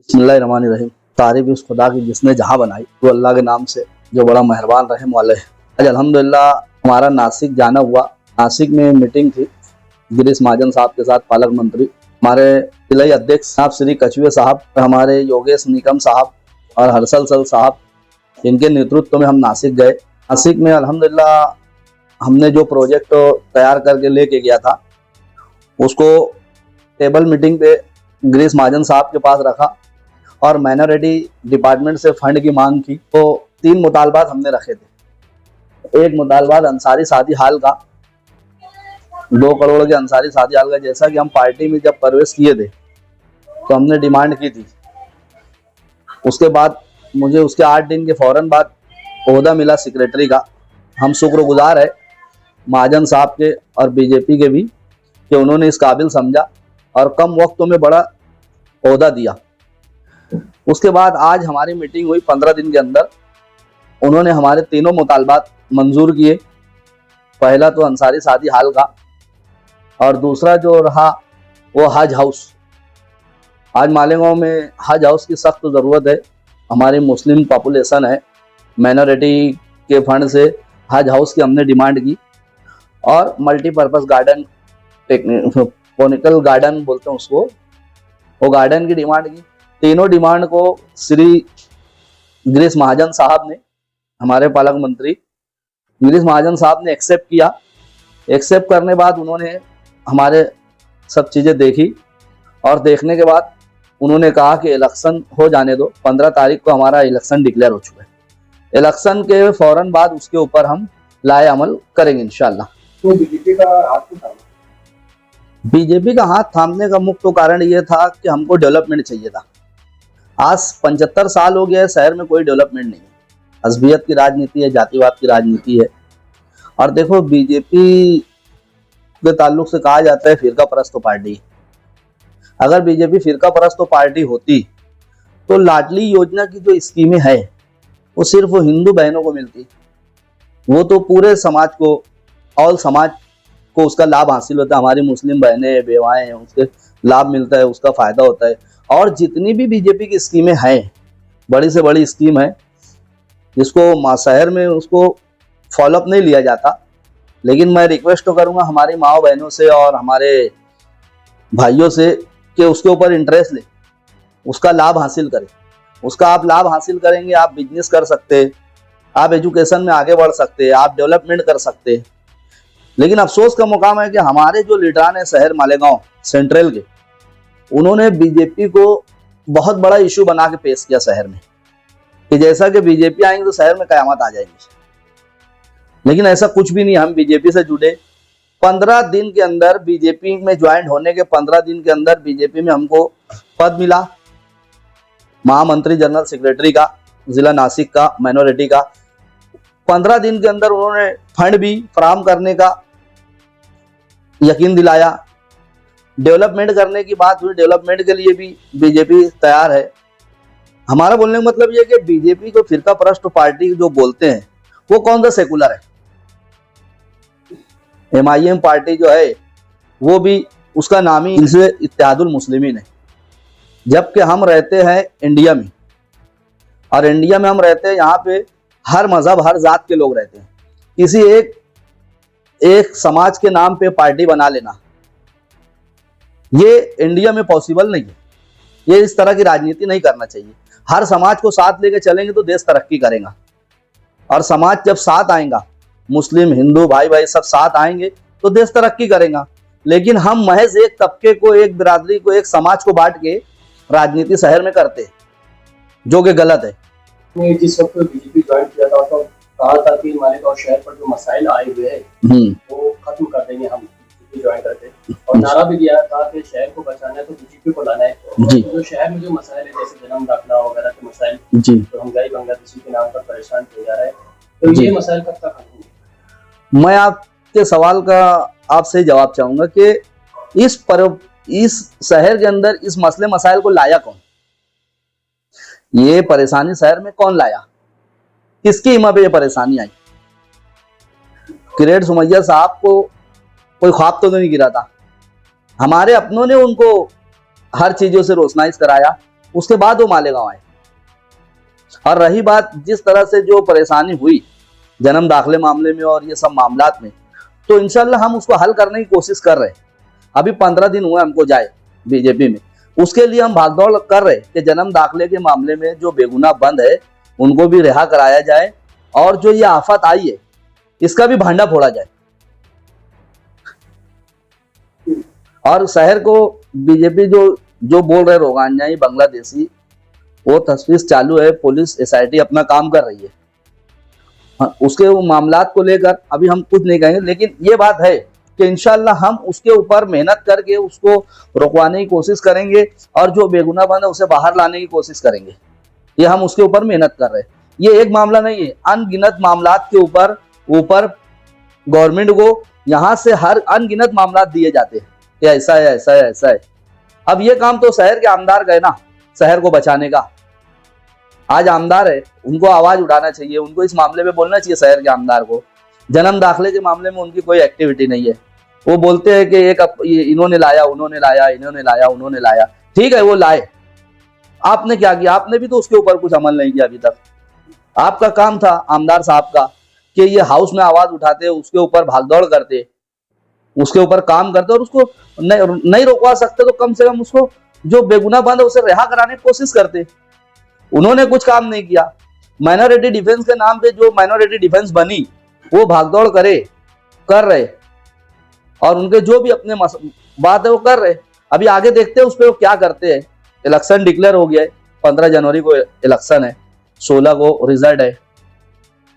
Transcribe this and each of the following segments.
बिस्मिल्लाहिर्रहमानिर्रहीम। तारीफ उस खुदा की जिसने जहां बनाई, वो अल्लाह के नाम से जो बड़ा मेहरबान रहम वाले है। आज अल्हम्दुलिल्लाह हमारा नासिक जाना हुआ। नासिक में मीटिंग थी गिरीश महाजन साहब के साथ, पालक मंत्री, हमारे जिला अध्यक्ष साहब श्री कछुए साहब, हमारे योगेश निकम साहब और हर्षल सल साहब, इनके नेतृत्व में हम नासिक गए। नासिक में अल्हम्दुलिल्लाह हमने जो प्रोजेक्ट तैयार करके लेके गया था उसको टेबल मीटिंग पे गिरीश महाजन साहब के पास रखा और माइनॉरिटी डिपार्टमेंट से फंड की मांग की। तो 3 मुतालबात हमने रखे थे। एक मुतालबात अंसारी शादी हाल का, 2 करोड़ के अंसारी शादी हाल का। जैसा कि हम पार्टी में जब प्रवेश किए थे तो हमने डिमांड की थी। उसके बाद मुझे उसके 8 दिन के फौरन बाद ओहदा मिला सेक्रेटरी का। हम शुक्रगुजार है महाजन साहब के और बीजेपी के भी कि उन्होंने इस काबिल समझा और कम वक्त में बड़ा ओहदा दिया। उसके बाद आज हमारी मीटिंग हुई 15 दिन के अंदर। उन्होंने हमारे तीनों मुतालबात मंजूर किए। पहला तो अंसारी शादी हाल का और दूसरा जो रहा वो हज हाउस। आज मालेगांव में हज हाउस की सख्त ज़रूरत है। हमारी मुस्लिम पॉपुलेशन है, माइनॉरिटी के फंड से हज हाउस की हमने डिमांड की और मल्टीपर्पज़ गार्डन, टेक्निकल गार्डन बोलते हैं उसको, वो गार्डन की डिमांड की। तीनों डिमांड को श्री गिरीश महाजन साहब ने, हमारे पालक मंत्री गिरीश महाजन साहब ने एक्सेप्ट किया। एक्सेप्ट करने बाद उन्होंने हमारे सब चीज़ें देखी और देखने के बाद उन्होंने कहा कि इलेक्शन हो जाने दो। 15 तारीख को हमारा इलेक्शन डिक्लेयर हो चुका है। इलेक्शन के फौरन बाद उसके ऊपर हम लाए अमल करेंगे इंशाल्लाह। तो बीजेपी का हाथ क्यों थामा? बीजेपी का हाथ थामने का मुख्य कारण ये था कि हमको डेवलपमेंट चाहिए था। आज 75 साल हो गया है, शहर में कोई डेवलपमेंट नहीं है। अज़बियत की राजनीति है, जातिवाद की राजनीति है। और देखो, बीजेपी के ताल्लुक से कहा जाता है फिरका परस्त पार्टी। अगर बीजेपी फिरका परस्त पार्टी होती तो लाडली योजना की जो स्कीमें है वो सिर्फ हिंदू बहनों को मिलती, वो तो पूरे समाज को, ऑल समाज को उसका लाभ हासिल होता है। हमारी मुस्लिम बहनें, बेवाएं हैं, उसके लाभ मिलता है, उसका फायदा होता है। और जितनी भी बीजेपी की स्कीमें हैं, बड़ी से बड़ी स्कीम है जिसको शहर में उसको फॉलोअप नहीं लिया जाता। लेकिन मैं रिक्वेस्ट तो करूंगा हमारी माओ बहनों से और हमारे भाइयों से कि उसके ऊपर इंटरेस्ट ले, उसका लाभ हासिल करें। उसका आप लाभ हासिल करेंगे, आप बिजनेस कर सकते, आप एजुकेशन में आगे बढ़ सकते, आप डेवलपमेंट कर सकते। लेकिन अफसोस का मुकाम है कि हमारे जो लीडरान है शहर मालेगांव सेंट्रल के, उन्होंने बीजेपी को बहुत बड़ा इशू बना के पेश किया शहर में कि जैसा कि बीजेपी आएंगे तो शहर में कयामत आ जाएगी। लेकिन ऐसा कुछ भी नहीं। हम बीजेपी से जुड़े 15 दिन के अंदर, बीजेपी में ज्वाइन होने के 15 दिन के अंदर बीजेपी में हमको पद मिला, महामंत्री जनरल सेक्रेटरी का, जिला नासिक का, माइनॉरिटी का। 15 दिन के अंदर उन्होंने फंड भी फराहम करने का यकीन दिलाया। डेवलपमेंट करने की बात हुई, डेवलपमेंट के लिए भी बीजेपी तैयार है। हमारा बोलने का मतलब ये कि बीजेपी को फिरका परस्त पार्टी जो बोलते हैं वो कौन सा सेकुलर है। MIM पार्टी जो है वो भी, उसका नाम ही इनसे इत्तेहादुल मुस्लिमीन है। जबकि हम रहते हैं इंडिया में, और इंडिया में हम रहते हैं, यहाँ पे हर मजहब, हर जात के लोग रहते हैं। किसी एक समाज के नाम पे पार्टी बना लेना ये इंडिया में पॉसिबल नहीं है। ये इस तरह की राजनीति नहीं करना चाहिए। हर समाज को साथ लेके चलेंगे तो देश तरक्की करेगा। और समाज जब साथ आएगा, मुस्लिम, हिंदू, भाई भाई सब साथ आएंगे तो देश तरक्की करेगा। लेकिन हम महज एक तबके को, एक बिरादरी को, एक समाज को बांट के राजनीति शहर में करते हैं, जो कि गलत है। जिस वक्त बीजेपी ज्वाइन किया था तो कहा था कि मालेगांव शहर पर जो मसाइल आए हुए हैं वो खत्म कर देंगे हम ज्वाइन करते, और नारा भी दिया था कि शहर को बचाना है तो बीजेपी को लाना है। तो शहर में जो मसाइल है, जैसे जन्म दाखिला वगैरह के मसाइल, तो महंगाई बांग्लादेशी के नाम पर परेशान किया जा रहा है, तो ये मसाइल कब तक खत्म होंगे? मैं आपके सवाल का आपसे जवाब चाहूंगा कि इस शहर के अंदर इस मसले मसाइल को लाया कौन? ये परेशानी शहर में कौन लाया? किसकी हिम्मत पे ये परेशानी आई? किरेट सुमैया साहब को कोई ख्वाब तो नहीं गिरा था। हमारे अपनों ने उनको हर चीजों से रोशनाइश कराया, उसके बाद वो मालेगांव आए। और रही बात जिस तरह से जो परेशानी हुई जन्म दाखिले मामले में और ये सब मामलात में, तो इंशाल्लाह हम उसको हल करने की कोशिश कर रहे हैं। अभी 15 दिन हुए हमको जाए बीजेपी में, उसके लिए हम भागदौड़ कर रहे कि जन्म दाखिले के मामले में जो बेगुनाह बंद है उनको भी रिहा कराया जाए, और जो ये आफत आई है इसका भी भांडा फोड़ा जाए। और शहर को बीजेपी जो बोल रहे रोगांजाई बांग्लादेशी, वो तस्वीर चालू है, पुलिस एसआईटी अपना काम कर रही है। उसके वो मामलात को लेकर अभी हम कुछ नहीं कहेंगे, लेकिन ये बात है कि इंशाल्लाह हम उसके ऊपर मेहनत करके उसको रुकवाने की कोशिश करेंगे, और जो बेगुनाह बंद है उसे बाहर लाने की कोशिश करेंगे। ये हम उसके ऊपर मेहनत कर रहे हैं। ये एक मामला नहीं है, अनगिनत मामलात के ऊपर गवर्नमेंट को यहाँ से हर अनगिनत मामलात दिए जाते हैं कि ऐसा है, ऐसा है, ऐसा है। अब ये काम तो शहर के आमदार गए ना शहर को बचाने का। आज आमदार है, उनको आवाज उठाना चाहिए, उनको इस मामले में बोलना चाहिए शहर के आमदार को। जन्म दाखिले के मामले में उनकी कोई एक्टिविटी नहीं है। वो बोलते हैं कि इन्होंने लाया, उन्होंने लाया, इन्होंने लाया, उन्होंने लाया। ठीक है, वो लाए, आपने क्या किया? आपने भी तो उसके ऊपर कुछ अमल नहीं किया अभी तक। आपका काम था आमदार साहब का कि ये हाउस में आवाज उठाते, उसके ऊपर भागदौड़ करते, उसके ऊपर काम करते, और उसको नहीं रोकवा सकते तो कम से कम उसको जो बेगुनाह बंद है उसे रिहा कराने की कोशिश करते। उन्होंने कुछ काम नहीं किया। माइनॉरिटी डिफेंस के नाम पे जो माइनॉरिटी डिफेंस बनी वो भागदौड़ कर रहे, और उनके जो भी अपने बात है वो कर रहे। अभी आगे देखते हैं उस पर वो क्या करते हैं। इलेक्शन डिक्लेयर हो गया है, 15 जनवरी को इलेक्शन है, 16 को रिजल्ट है।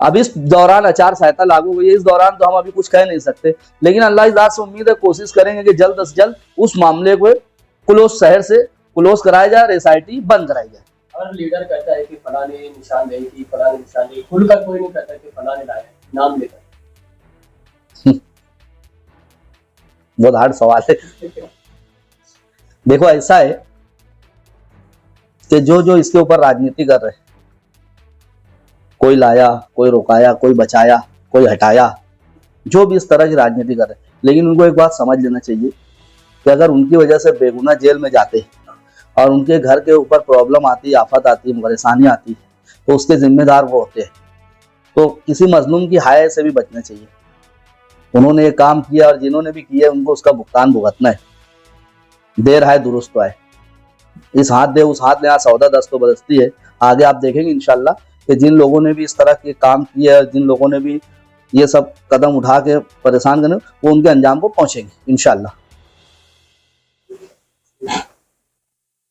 अब इस दौरान आचार संहिता लागू हुई है, इस दौरान तो हम अभी कुछ कह नहीं सकते, लेकिन अल्लाह की ज़ात से उम्मीद है, कोशिश करेंगे कि जल्द से जल्द उस मामले को शहर से क्लोज कराया जाए और एसआईटी बंद कराई जाए। हर लीडर कहता है कि फलाने निशानदेही की, फलाने निशानदेही, खुलकर कोई नहीं कहता कि फलाने लाए नाम लेकर। बहुत हार्ड सवाल है। देखो, ऐसा है कि जो इसके ऊपर राजनीति कर रहे, कोई लाया, कोई रोकाया, कोई बचाया, कोई हटाया, जो भी इस तरह की राजनीति कर रहे, लेकिन उनको एक बात समझ लेना चाहिए कि अगर उनकी वजह से बेगुनाह जेल में जाते और उनके घर के ऊपर प्रॉब्लम आती, आफत आती, परेशानी आती, तो उसके जिम्मेदार वो होते हैं। तो किसी मजलूम की हाय से भी बचना चाहिए। उन्होंने ये काम किया और जिन्होंने भी किया उनको उसका भुगतान भुगतना है। देर है दुरुस्त तो है। इस हाथ दे उस हाथ ले, सौदा दस्त तो बदस्ती है। आगे आप देखेंगे इंशाल्लाह कि जिन लोगों ने भी इस तरह के काम किए है, जिन लोगों ने भी ये सब कदम उठा के परेशान करने, वो उनके अंजाम को पहुंचेंगे इंशाल्लाह।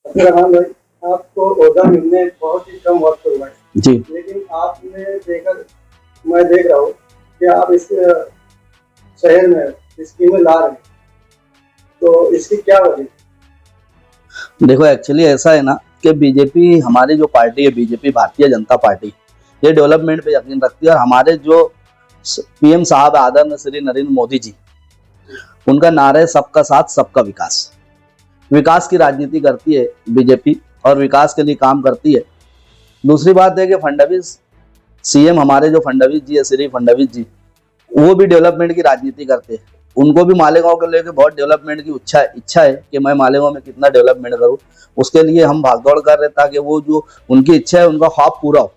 रहमान भाई, आपको ओहदा मिलने बहुत ही कम वक्त हुआ है जी, लेकिन आपने मैं देख रहा हूँ कि आप इस शहर में स्कीमें ला रहे हैं, तो इसकी क्या वजह? देखो, एक्चुअली ऐसा है ना कि बीजेपी, हमारी जो पार्टी है बीजेपी, भारतीय जनता पार्टी, ये डेवलपमेंट पे यकीन रखती है। और हमारे जो पीएम साहब आदरणीय श्री नरेंद्र मोदी जी, उनका नारा है सबका साथ सबका विकास। विकास की राजनीति करती है बीजेपी और विकास के लिए काम करती है। दूसरी बात है कि फडणवीस सीएम, हमारे जो फडणवीस जी है, श्री फडणवीस जी, वो भी डेवलपमेंट की राजनीति करते हैं। उनको भी मालेगांव को लेकर बहुत डेवलपमेंट की इच्छा है कि मैं मालेगांव में कितना डेवलपमेंट करूं। उसके लिए हम भागदौड़ कर रहे ताकि वो जो उनकी इच्छा है, उनका ख्वाब पूरा हो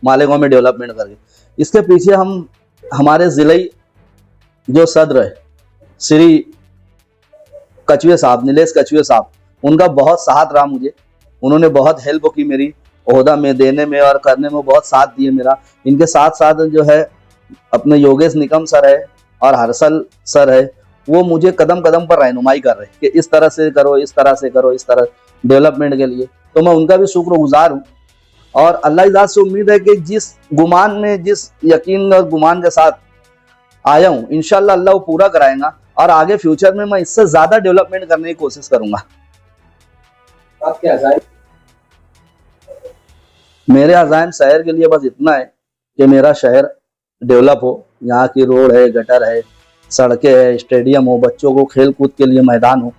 मालेगांव में डेवलपमेंट करके। इसके पीछे हम हमारे जिले जो सदर है श्री कछुए साहब, नीलेश कछुए साहब, उनका बहुत साथ रहा मुझे। उन्होंने बहुत हेल्प की मेरी ओहदा में देने में और करने में, बहुत साथ दिए मेरा। इनके साथ साथ जो है अपने योगेश निकम सर है और हर्षल सर है, वो मुझे कदम कदम पर रहनुमाई कर रहे कि इस तरह से करो, इस तरह से करो, इस तरह डेवलपमेंट के लिए। तो मैं उनका भी शुक्रगुजार हूँ। और अल्लाह की ज़ात से उम्मीद है कि जिस गुमान में, जिस यकीन और गुमान के साथ आया हूँ, इंशाल्लाह अल्लाह वो पूरा कराएगा। और आगे फ्यूचर में मैं इससे ज्यादा डेवलपमेंट करने की कोशिश करूंगा। आपके अज़ाइम? मेरे अज़ाइम शहर के लिए बस इतना है कि मेरा शहर डेवलप हो। यहाँ की रोड है, गटर है, सड़कें है, स्टेडियम हो, बच्चों को खेल कूद के लिए मैदान हो,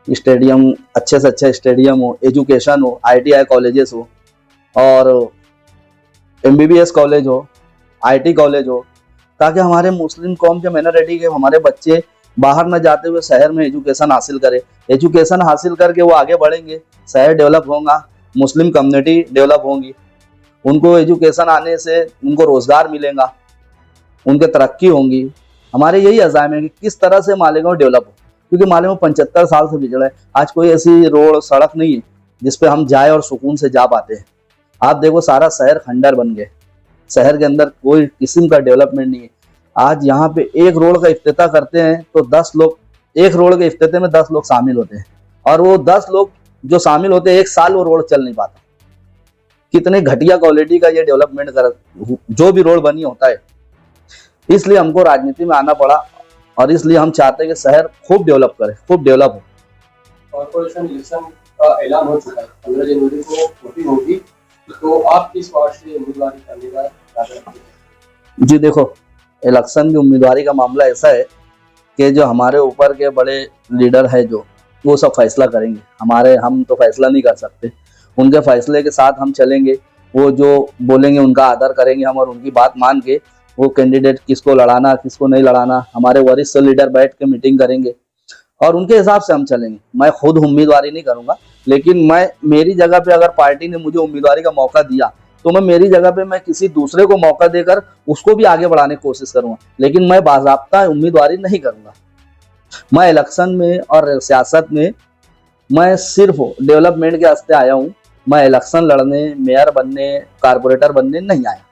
स्टेडियम अच्छे से अच्छा स्टेडियम हो, एजुकेशन हो, ITI कॉलेजेस हो, और MBBS कॉलेज हो, IT कॉलेज हो, ताकि हमारे मुस्लिम कौम के माइनॉरिटी के हमारे बच्चे बाहर न जाते हुए शहर में एजुकेशन हासिल करें। एजुकेशन हासिल करके वो आगे बढ़ेंगे, शहर डेवलप होगा, मुस्लिम कम्युनिटी डेवलप होंगी, उनको एजुकेशन आने से उनको रोजगार मिलेगा, उनके तरक्की होंगी। हमारे यही अज़ाम है कि किस तरह से मालेगांव डेवलप हो, क्योंकि मालेगांव 75 साल से बिगड़ा है। आज कोई ऐसी रोड सड़क नहीं है जिसपे हम जाए और सुकून से जा पाते हैं। आप देखो सारा शहर खंडर बन गए, शहर के अंदर कोई किस्म का डेवलपमेंट नहीं है। आज यहाँ पे एक रोड का इफ्तिताह करते हैं तो 10 लोग, एक रोड के इफ्तिताह में 10 लोग शामिल होते हैं, और वो 10 लोग जो शामिल होते हैं 1 साल वो रोड चल नहीं पाता। कितने घटिया क्वालिटी का ये डेवलपमेंट कर जो भी रोड बनी होता है। इसलिए हमको राजनीति में आना पड़ा, और इसलिए हम चाहते हैं कि शहर खूब डेवलप करे, खूब डेवलप हो। कॉर्पोरेशन इलेक्शन का ऐलान हो चुका है, 15 जनवरी को वोटिंग होगी, तो आप किस वार्ड से उम्मीदवारी करने का इरादा रखते हैं? जी देखो, इलेक्शन की उम्मीदवारी का मामला ऐसा है कि जो हमारे ऊपर के बड़े लीडर है जो, वो सब फैसला करेंगे। हम तो फैसला नहीं कर सकते, उनके फैसले के साथ हम चलेंगे। वो जो बोलेंगे उनका आदर करेंगे हम, और उनकी बात मान के वो कैंडिडेट किसको लड़ाना किसको नहीं लड़ाना, हमारे वरिष्ठ लीडर बैठ के मीटिंग करेंगे और उनके हिसाब से हम चलेंगे। मैं खुद उम्मीदवारी नहीं करूंगा, लेकिन मैं मेरी जगह पे अगर पार्टी ने मुझे उम्मीदवारी का मौका दिया तो मैं मेरी जगह पे मैं किसी दूसरे को मौका देकर उसको भी आगे बढ़ाने की कोशिश करूंगा, लेकिन मैं बाज़ाब्ता उम्मीदवारी नहीं करूंगा। मैं इलेक्शन में और सियासत में मैं सिर्फ डेवलपमेंट के वास्ते आया हूँ। मैं इलेक्शन लड़ने, मेयर बनने, कारपोरेटर बनने नहीं आया।